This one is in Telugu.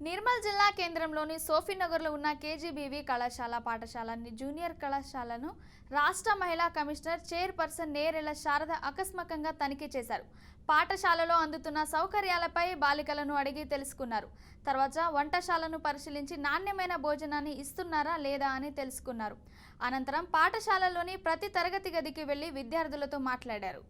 నిర్మల్ జిల్లా కేంద్రంలోని సోఫీనగర్లో ఉన్న కేజీబీవీ కళాశాల పాఠశాల జూనియర్ కళాశాలను రాష్ట్ర మహిళా కమిషనర్ చైర్పర్సన్ నేరెళ్ల శారద ఆకస్మికంగా తనిఖీ చేశారు. పాఠశాలలో అందుతున్న సౌకర్యాలపై బాలికలను అడిగి తెలుసుకున్నారు. తర్వాత వంటశాలను పరిశీలించి నాణ్యమైన భోజనాన్ని ఇస్తున్నారా లేదా అని తెలుసుకున్నారు. అనంతరం పాఠశాలలోని ప్రతి తరగతి గదికి వెళ్లి విద్యార్థులతో మాట్లాడారు.